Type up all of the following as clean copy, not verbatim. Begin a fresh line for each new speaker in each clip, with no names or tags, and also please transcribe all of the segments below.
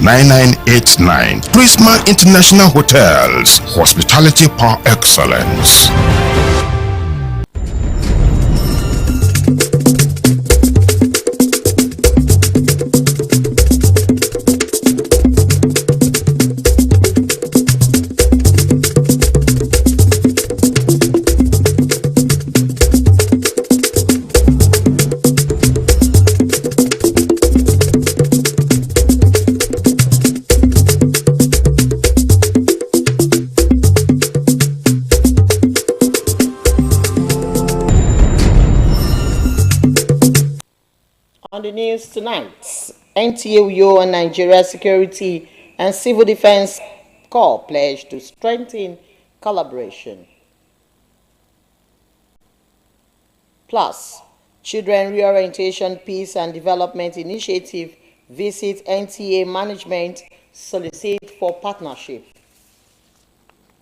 9989. Prisma International Hotels, hospitality par excellence.
On the news tonight, NTA and Nigeria Security and Civil Defense Corps pledge to strengthen collaboration. Plus, Children Reorientation Peace and Development Initiative visit NTA management, solicit for partnership.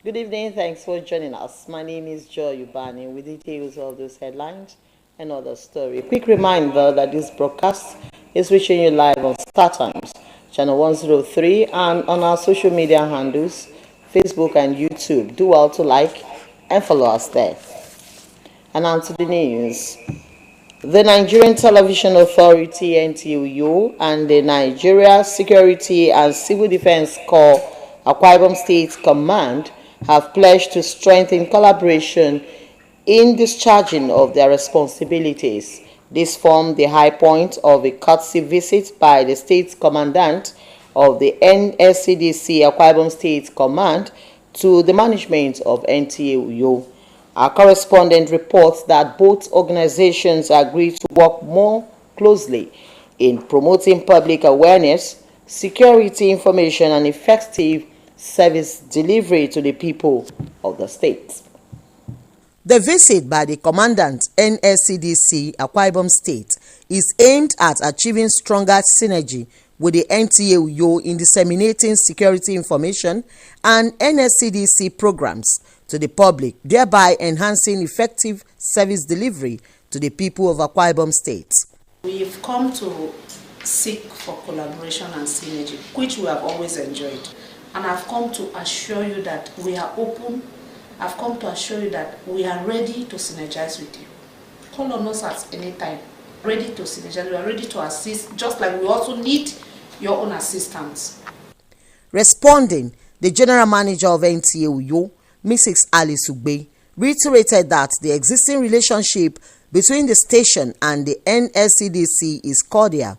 Good evening, thanks for joining us. My name is Joy Ubani with details of those headlines and other story. A quick reminder that this broadcast is reaching you live on StarTimes, channel 103, and on our social media handles, Facebook and YouTube. Do well to like and follow us there. And on to the news. The Nigerian Television Authority, NTUU, and the Nigeria Security and Civil Defense Corps, Akwa Ibom State Command, have pledged to strengthen collaboration in discharging of their responsibilities. This formed the high point of a courtesy visit by the State Commandant of the NSCDC Akwa Ibom State Command to the management of NTUU. Our correspondent reports that both organizations agreed to work more closely in promoting public awareness, security information, and effective service delivery to the people of the state. The visit by the Commandant NSCDC Akwa Ibom State is aimed at achieving stronger synergy with the NTUU in disseminating security information and NSCDC programs to the public, thereby enhancing effective service delivery to the people of Akwa Ibom State.
We've come to seek for collaboration and synergy, which we have always enjoyed. And I've come to assure you that we are open. I've come to assure you that we are ready to synergize with you. Call on us at any time. Ready to synergize, we are ready to assist, just like we also need your own assistance.
Responding, the General Manager of NTUU, Mrs. Alice Ugbe, reiterated that the existing relationship between the station and the NSCDC is cordial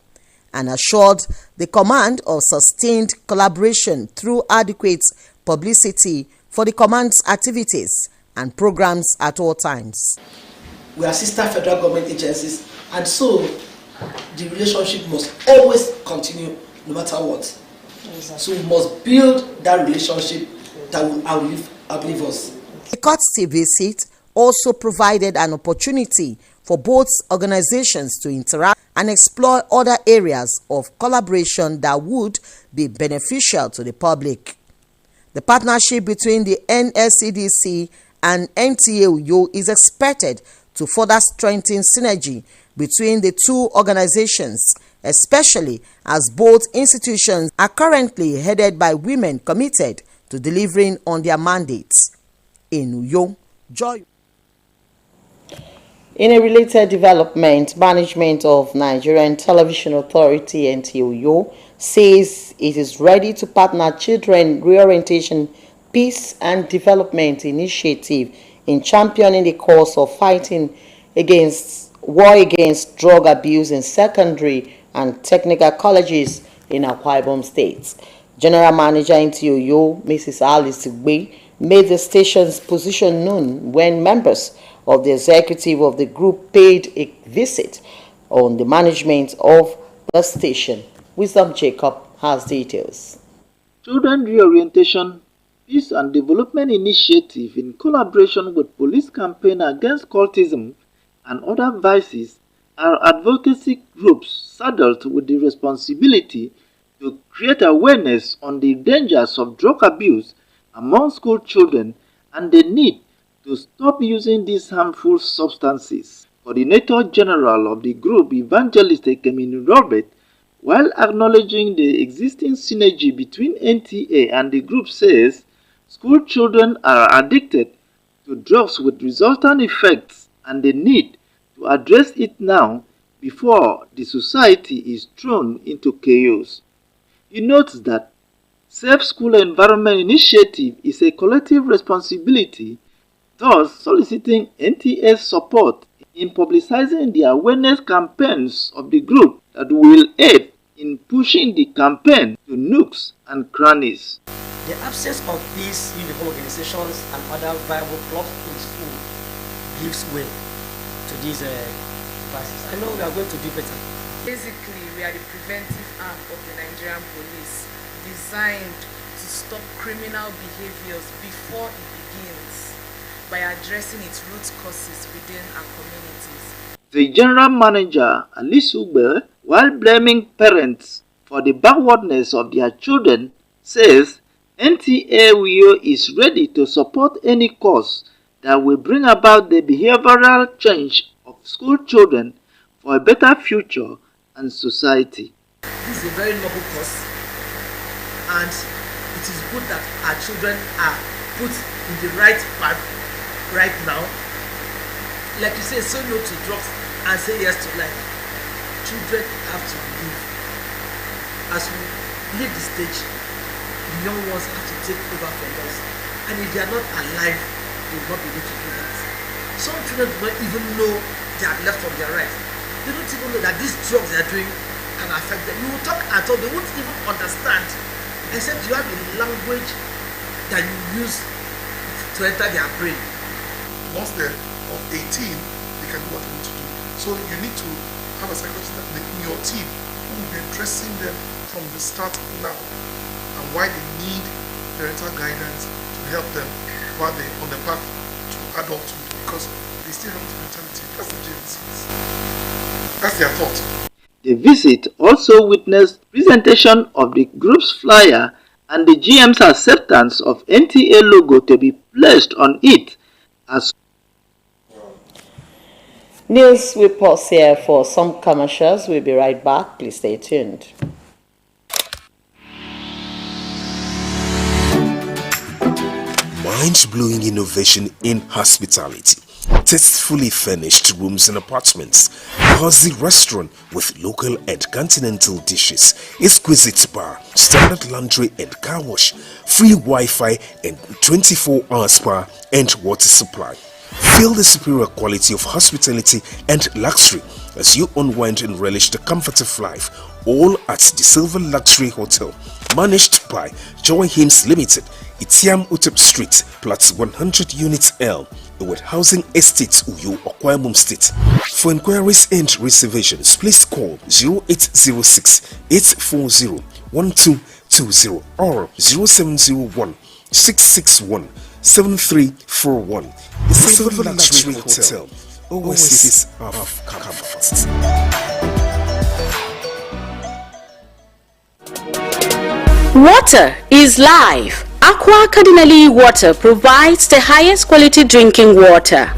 and assured the command of sustained collaboration through adequate publicity for the command's activities and programs at all times.
We are sister federal government agencies, and so the relationship must always continue no matter what. Exactly. So we must build that relationship that will outlive us.
The courtesy visit also provided an opportunity for both organizations to interact and explore other areas of collaboration that would be beneficial to the public. The partnership between the NSCDC and NTUU is expected to further strengthen synergy between the two organizations, especially as both institutions are currently headed by women committed to delivering on their mandates. In Uyo, Joy. In a related development, management of Nigerian Television Authority, NTUU, says it is ready to partner Children Reorientation Peace and Development Initiative in championing the cause of fighting against drug abuse in secondary and technical colleges in Akwa Ibom State. General Manager NTUU, Mrs. Alice Ugbe, made the station's position known when members of the executive of the group paid a visit on the management of the station. Wisdom Jacob has details.
Children Reorientation Peace and Development Initiative, in collaboration with Police Campaign Against Cultism and Other Vices, are advocacy groups saddled with the responsibility to create awareness on the dangers of drug abuse among school children and the need to stop using these harmful substances. Coordinator General of the group, Evangelist Ekemini Robert, while acknowledging the existing synergy between NTA and the group, says school children are addicted to drugs with resultant effects and the need to address it now before the society is thrown into chaos. He notes that Safe School Environment Initiative is a collective responsibility, thus soliciting NTA's support in publicizing the awareness campaigns of the group that will aid in pushing the campaign to nooks and crannies.
The absence of these uniform organizations and other viable clubs in school gives way to these devices. I know we are going to do better.
Basically, we are the preventive arm of the Nigerian police, designed to stop criminal behaviors before it begins by addressing its root causes within our communities.
The general manager, Ali Sugbe, while blaming parents for the backwardness of their children, says NTA Uyo is ready to support any cause that will bring about the behavioral change of school children for a better future and society.
This is a very noble cause, and it is good that our children are put in the right path right now. Like you say, say no to drugs and say yes to life. Children have to live. As we leave the stage, the young ones have to take over from us. And if they are not alive, they will not be able to do that. Some children do not even know their left from their right. They don't even know that these drugs they are doing can affect them. You will talk at all, they won't even understand, except you have a language that you use to enter their brain.
Once they're of 18, they can do what they need to do. So you need to have a psychologist in your team who will be addressing them from the start now, and why they need parental guidance to help them while they're on the path to adulthood, because they still have the mentality. That's the genesis. That's their thought.
The visit also witnessed presentation of the group's flyer and the GM's acceptance of NTA logo to be placed on it as.
News will pause here for some commercials. We'll be right back. Please stay tuned.
Mind-blowing innovation in hospitality. Tastefully furnished rooms and apartments, cozy restaurant with local and continental dishes, exquisite bar, standard laundry and car wash, free Wi-Fi and 24-hour spa and water supply. Feel the superior quality of hospitality and luxury as you unwind and relish the comfort of life, all at the Silver Luxury Hotel, managed by Joy Hymns Limited, Itiam Utep Street, Plot 100 Units L, with Housing Estates, Uyo, Okwamum State. For inquiries and reservations, please call 0806 840 1220 or 0701 661 7341. The Silver Luxury Hotel, oasis of comfort.
Water is life. Aqua Cardinali Water provides the highest quality drinking water.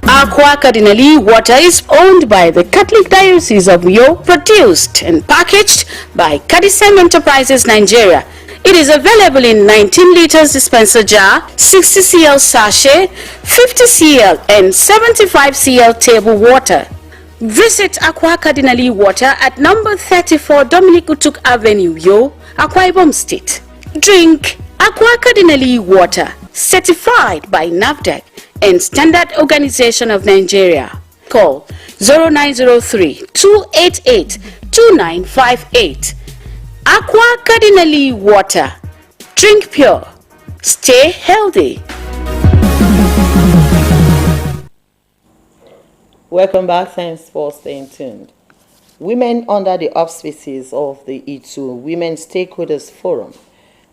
Aqua Cardinali Water is owned by the Catholic Diocese of Uyo, produced and packaged by Cadisem Enterprises Nigeria. It is available in 19 liters dispenser jar, 60 cl sachet, 50 cl and 75 cl table water. Visit Aqua Cardinali Water at number 34 Dominic Utuk Avenue, Uyo, Akwa Ibom State. Drink Aqua Cardinali Water, certified by NAFDAC and Standard Organization of Nigeria. Call 0903-288-2958. Aqua Cardinali Water. Drink pure. Stay healthy.
Welcome back. Thanks for staying tuned. Women under the auspices of the ITU Women Stakeholders Forum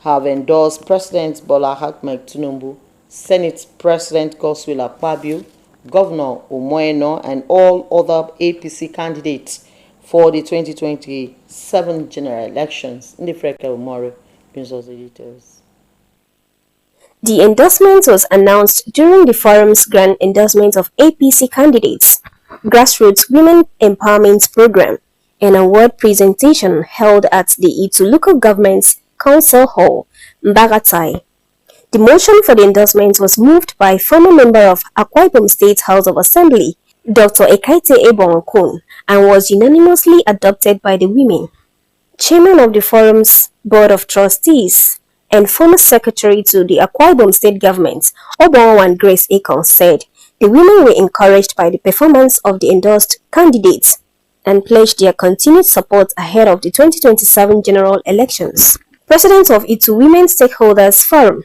have endorsed President Bola Ahmed Tinubu, Senate President Godswill Akpabio, Governor Umoeno, and all other APC candidates for the 2027 general elections. Ndifreke Umore brings us the details.
The endorsement was announced during the forum's grand endorsement of APC candidates, Grassroots Women Empowerment Program, an award presentation held at the Itu Local Government's Council Hall, Mbagatai. The motion for the endorsement was moved by former member of Akwa Ibom State House of Assembly, Dr. Ekaite Ebon-Okun, and was unanimously adopted by the women. Chairman of the forum's Board of Trustees and former secretary to the Akwa Ibom State Government, Obonwan Grace Akon, said the women were encouraged by the performance of the endorsed candidates and pledged their continued support ahead of the 2027 general elections. President of Itu Women Stakeholders Forum,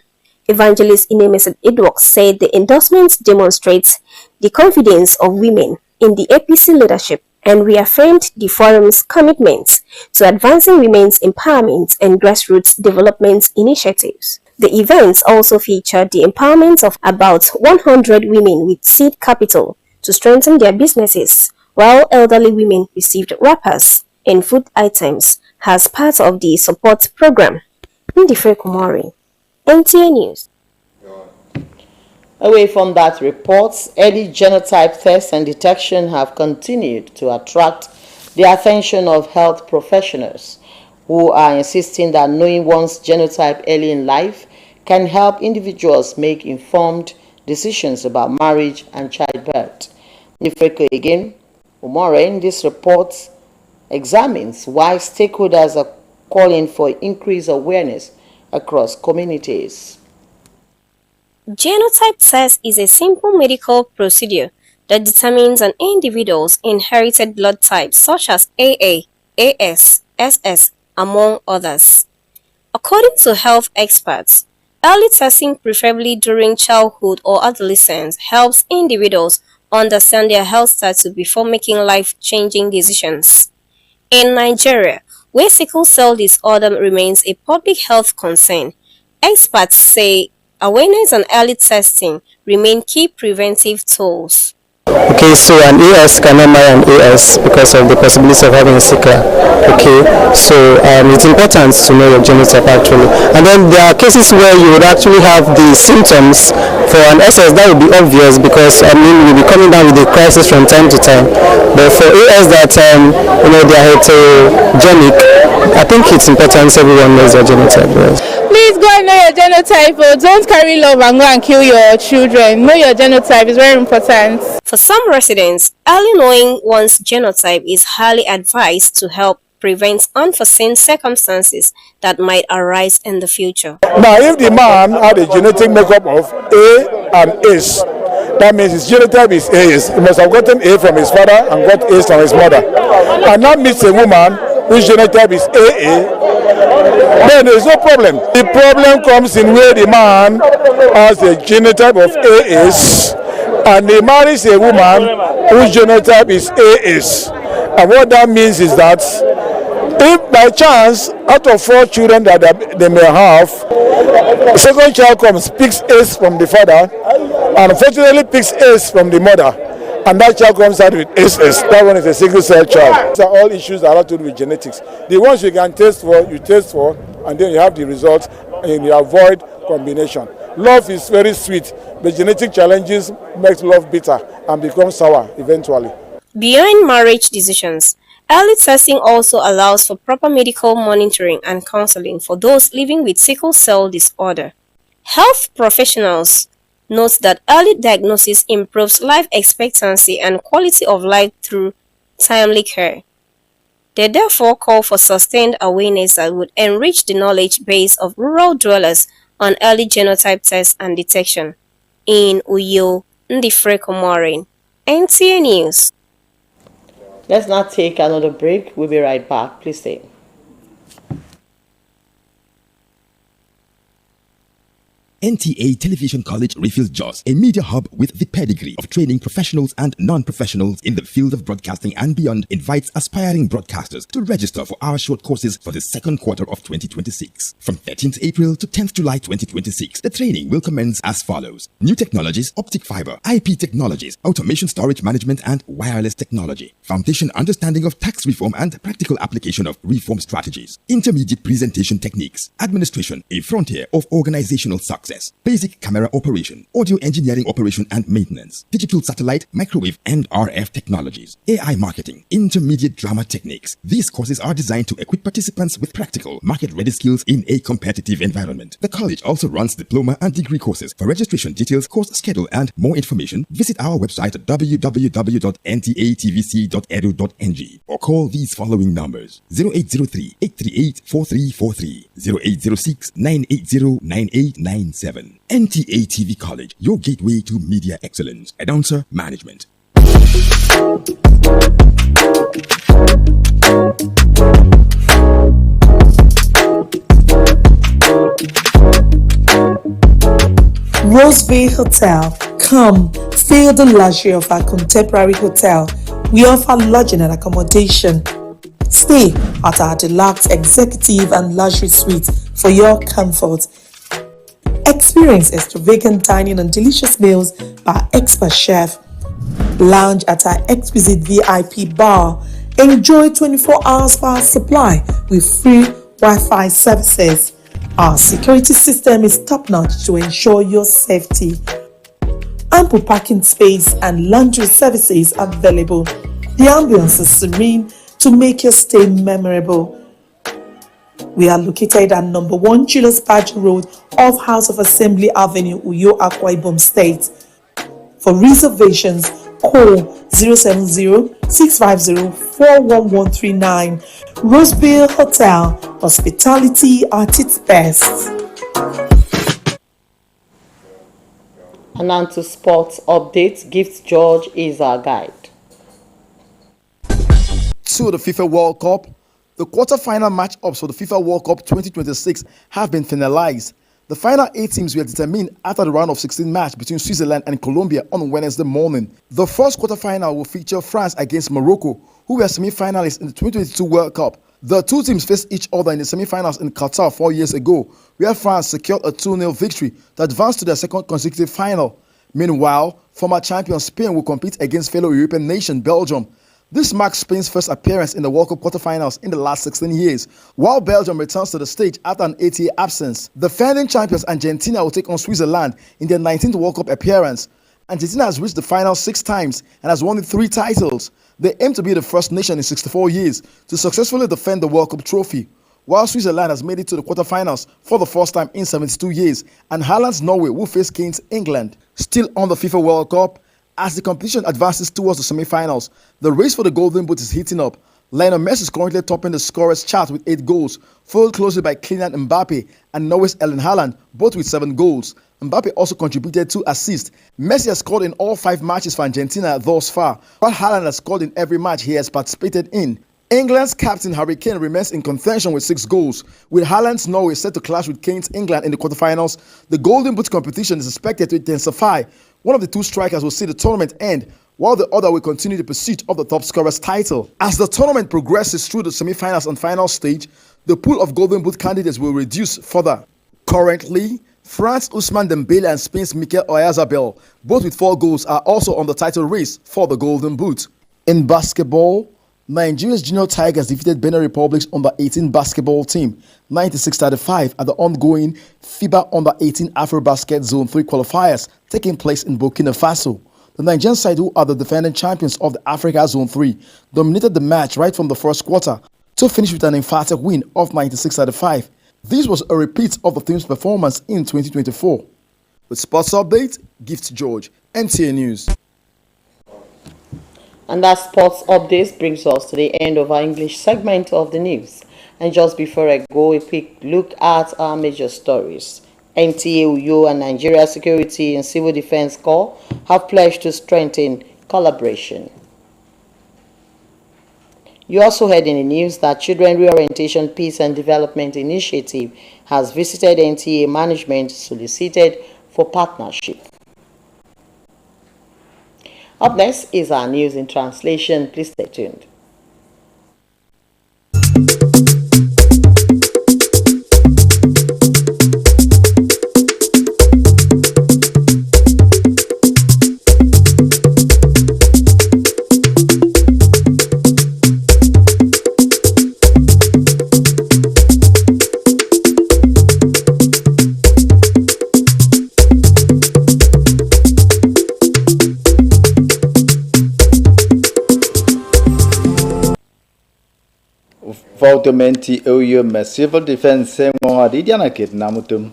Evangelist Inemesed Edwok, said the endorsement demonstrates the confidence of women in the APC leadership and reaffirmed the forum's commitment to advancing women's empowerment and grassroots development initiatives. The events also featured the empowerment of about 100 women with seed capital to strengthen their businesses, while elderly women received wrappers and food items as part of the support program. Ndifre Kumari, NTA News.
Away from that, reports early genotype tests and detection have continued to attract the attention of health professionals who are insisting that knowing one's genotype early in life can help individuals make informed decisions about marriage and childbirth. Nifreko again, Umore, this report examines why stakeholders are calling for increased awareness across communities.
Genotype test is a simple medical procedure that determines an individual's inherited blood types such as AA, AS, SS, among others. According to health experts, early testing, preferably during childhood or adolescence, helps individuals understand their health status before making life-changing decisions. In Nigeria, where sickle cell disorder remains a public health concern, experts say awareness and early testing remain key preventive tools.
Okay, so an AS cannot marry an AS because of the possibility of having a sickle. Okay, so it's important to know your genotype actually. And then there are cases where you would actually have the symptoms for an SS. That would be obvious because you'll be coming down with a crisis from time to time. But for AS that they are heterogenic, I think it's important everyone knows their genotype. Yes.
Please go and know your genotype. Don't carry love and go and kill your children. Know your genotype is very important.
For some residents, early knowing one's genotype is highly advised to help prevent unforeseen circumstances that might arise in the future.
Now, if the man had a genetic makeup of A and S, that means his genotype is AS. He must have gotten A from his father and got A from his mother. And now meets a woman whose genotype is AA, then there is no problem. The problem comes in where the man has a genotype of AS and he marries a woman whose genotype is AS. And what that means is that if by chance out of 4 children that they may have, the second child comes, picks S from the father, and unfortunately picks S from the mother, and that child comes out with SS. That one is a sickle cell child. These are all issues that have to do with genetics. The ones you can test for, you test for, and then you have the results, and you avoid combination. Love is very sweet, but genetic challenges make love bitter and become sour eventually.
Beyond marriage decisions, early testing also allows for proper medical monitoring and counseling for those living with sickle cell disorder. Health professionals note that early diagnosis improves life expectancy and quality of life through timely care. They therefore call for sustained awareness that would enrich the knowledge base of rural dwellers on early genotype tests and detection. In Uyo, Ndifre Kumari, NTA News.
Let's now take another break. We'll be right back. Please stay.
NTA Television College refills JOS, a media hub with the pedigree of training professionals and non-professionals in the field of broadcasting and beyond, invites aspiring broadcasters to register for our short courses for the second quarter of 2026. From 13th April to 10th July 2026, the training will commence as follows. New technologies, optic fiber, IP technologies, automation storage management and wireless technology. Foundation understanding of tax reform and practical application of reform strategies. Intermediate presentation techniques. Administration, a frontier of organizational success. access, basic camera operation, audio engineering operation and maintenance, digital satellite, microwave and RF technologies, AI marketing, intermediate drama techniques. These courses are designed to equip participants with practical, market-ready skills in a competitive environment. The college also runs diploma and degree courses. For registration details, course schedule and more information, visit our website at www.ntatvc.edu.ng or call these following numbers: 0803-838-4343, 0806-980-9897. NTA TV College, your gateway to media excellence. Announcer Management.
Rose Bay Hotel. Come, feel the luxury of our contemporary hotel. We offer lodging and accommodation. Stay at our deluxe executive and luxury suites for your comfort. Experience extravagant dining and delicious meals by expert chef. Lounge at our exquisite VIP bar. Enjoy 24 hours power supply with free Wi-Fi services. Our security system is top-notch to ensure your safety. Ample parking space and laundry services available. The ambience is serene to make your stay memorable. We are located at number 1 Julius Badger Road off House of Assembly Avenue, Uyo, Akwa Ibom State. For reservations, call 070-650-41139. Roseville Hotel, hospitality at its best.
And on to sports updates. Gift George is our guide.
To the FIFA World Cup, the quarter-final matchups for the FIFA World Cup 2026 have been finalized. The final 8 teams were determined after the round of 16 match between Switzerland and Colombia on Wednesday morning. The first quarter-final will feature France against Morocco, who were semi-finalists in the 2022 World Cup. The two teams faced each other in the semi-finals in Qatar 4 years ago, where France secured a 2-0 victory to advance to their second consecutive final. Meanwhile, former champion Spain will compete against fellow European nation Belgium. This marks Spain's first appearance in the World Cup quarterfinals in the last 16 years, while Belgium returns to the stage after an 8-year absence. The defending champions Argentina will take on Switzerland in their 19th World Cup appearance. Argentina has reached the final 6 times and has won the 3 titles. They aim to be the first nation in 64 years to successfully defend the World Cup trophy, while Switzerland has made it to the quarterfinals for the first time in 72 years, and Haaland's Norway will face Kane's England. Still on the FIFA World Cup, as the competition advances towards the semi-finals, the race for the Golden Boot is heating up. Lionel Messi is currently topping the scorers chart with 8 goals, followed closely by Kylian Mbappe and Norway's Erling Haaland, both with 7 goals. Mbappe also contributed 2 assists. Messi has scored in all 5 matches for Argentina thus far, while Haaland has scored in every match he has participated in. England's captain Harry Kane remains in contention with 6 goals. With Haaland's Norway set to clash with Kane's England in the quarterfinals, the Golden Boot competition is expected to intensify. One of the 2 strikers will see the tournament end, while the other will continue the pursuit of the top scorer's title. As the tournament progresses through the semi-finals and final stage, the pool of Golden Boot candidates will reduce further. Currently, France Ousmane Dembele and Spain's Mikel Oyarzabal, both with 4 goals, are also on the title race for the Golden Boot. In basketball, Nigeria's Junior Tigers defeated Benin Republic's under-18 basketball team 96-35 at the ongoing FIBA Under-18 AfroBasket Zone 3 qualifiers taking place in Burkina Faso. The Nigerian side, who are the defending champions of the Africa Zone 3, dominated the match right from the first quarter to finish with an emphatic win of 96-35. This was a repeat of the team's performance in 2024. With sports update, Gift George, NTA News.
And that sports updates brings us to the end of our English segment of the news. And just before I go, a quick look at our major stories. NTA Uyo and Nigeria Security and Civil Defense Corps have pledged to strengthen collaboration. You also heard in the news that Children Reorientation Peace and Development Initiative has visited NTA management, solicited for partnership. Up next is our news in translation. Please stay tuned.
Vautomenti Oyo me civil defense mo adidiana kit namutum.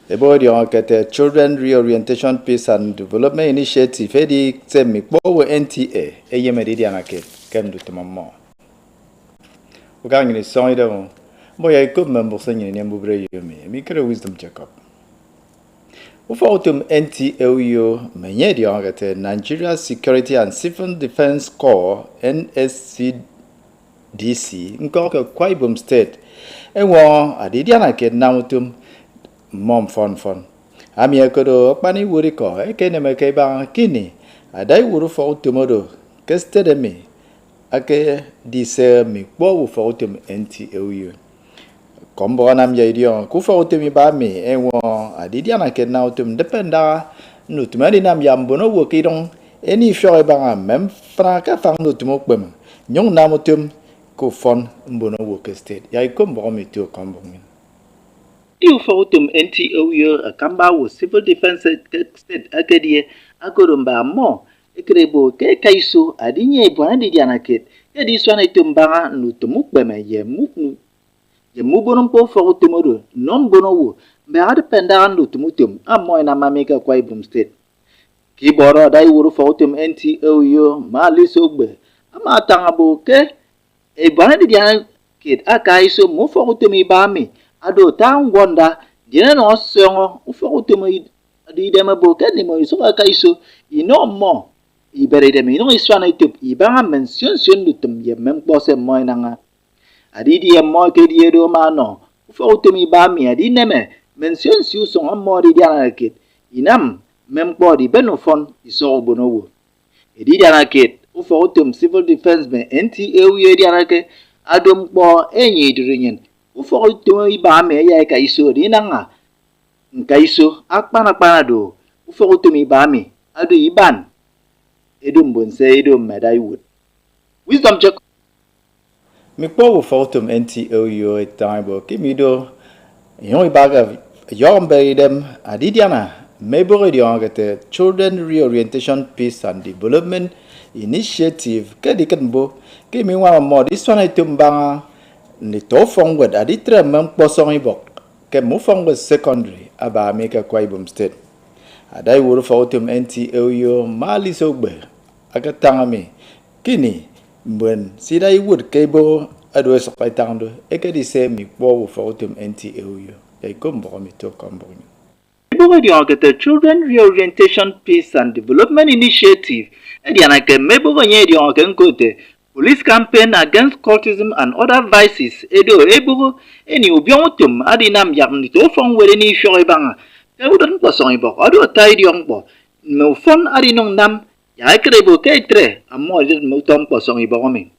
Ebodi on kete Children Reorientation Peace and Development Initiative edi semi bo NTA eye medidiana kit kem du tamamo. Ugang ni song ida mo ya ikup member senyi ni mbubre yomi mi kre wisdom check up. Ufautum NTOU menyedi on kete Nigeria Security and Civil Defense Corps NSCDC nko Akwa Ibom State enwo adidiana kit namutum mom fon ami ekodo pani wuri ko ekene meke ba kini adai wuru fo tumodo kestede mi ake dise mi kwo fo utum NTOU kombo nam ya idio ku fo utumi ba mi enwo adidia na ke na utum dependa no tumari nam ya mbono wo kidong eni fyo ba mem fraka fang no tumo kpem nyong na mutum ko fon mbono wo ke state ya ikombo mi to kombo mi
Tiu fautum NTOU akamba wo civil defense state akadie akoromba mo ekrebo ke kaiso adinye bwana diana ket ke di swana itumbanga nutumu beme ye mubonom po fautumodo non bono wo be ad pendan nutumutum amoy na mameka Akwa Ibom State ki boro dai wuru fautum NTOU maliso gbe ama tangabo ke e bwana diana ket akaiso mo fautum ibami ado tangwanda dina no songo ufautumo adi dema boka ni mo iso kaiso ino mo ibere de mi no iswana itop ibanga mention lutum ye mempose moy nanga adi di mo ke di do mano ufautumo ba mi adi neme mention si so mo di diana kit inam mempo di benofon iso bonowo edi diana kit ufautum civil defense me NTOU diana ke adom po enyi dirinyen ufautumo iba me ya kaiso dinanga nkaiso akpana do ufautumo iba me ado iban edum bonse edum medaiwood wisdom check
mi po ufautum NTOU etaibo kimido yon ibaga yombe dem adidiana mebore diongete Children Reorientation Peace and Development Initiative kedikenbo kimi wa mo diswana itumbanga ni to fongwed aditre mem posong ibok ke mu fongwed secondary aba meka Akwa Ibom State adai wuru fautum NTOU mali sogbe akatanga mi kini mbwen sidai wud kebo adwe sopaitando ekedi se mi kwo fautum NTOU ya kombo mi to kombo
the Children Reorientation Peace and Development Initiative ediana ke mebo nye di on kote Police campaign against cultism and other vices edo ebugo eni obiontum adinam yarni to fon were ni shore banga ke udon poson ibo ado tai di ongbo me fon adinong nam ya krebo ke tre amo je mo tom poson ibo mi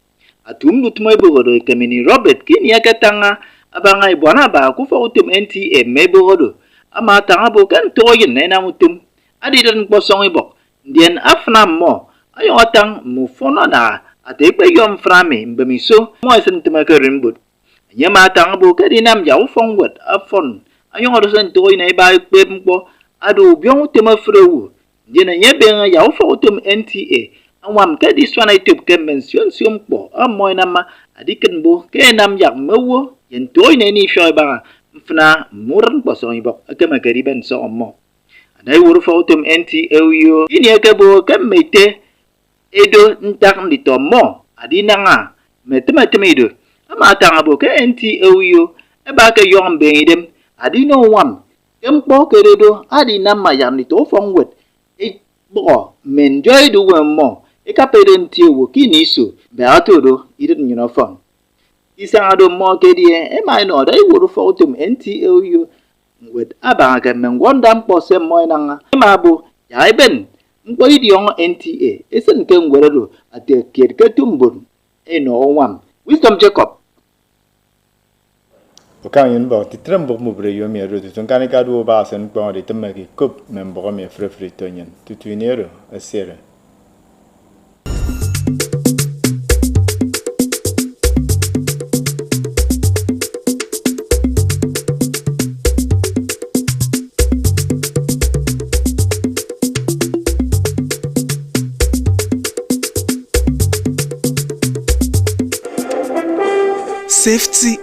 atum nutmo ibo do kemini Robert kini yakatanga abanga ibwana ba ku fo utum NTA mebo do ama tanga bo kan to yin na mutum adidon poson ibo ndien afna mo ayo atang mu fona na ate pe yom frame mbemiso mo sentema ke rimbut nyama tang bo ke dinam yaw fongwet afon ayo rosen to ina ba pe mpo adu bion tema frewu dina nyebe yaw fotum NTA anwam ke di swana itub ke mention siom po amoy nama adiken bo ke nam yak mewo yen to ina ni shoy ba mfna muran poson ibok akama kariben so mo adai wuru fotum NTOU ini ke bo ke mete edo ntak ndito mo adina nga metematemedo ama tanga bo ke NTOU eba ke yom beidem adino wam kempo keredo adina maya ndito fongwet e bo menjoy do mo e kapede ntiwo kiniso be atodo idin nyino fon isanga do mo ke die e mai no dai wuru fotum NTOU ngwet aba ke mengonda mpose mo nanga ma bo ya iben mpo idiong NTA esen ke ngwerado ate kier ke tumbun eno wam wisdom Jacob
okan yin ba titrembo mu bre yo mi ro tun kan ka do ba sen ko de temaki kop membo mi frefri tonyen tutuinero asere
safety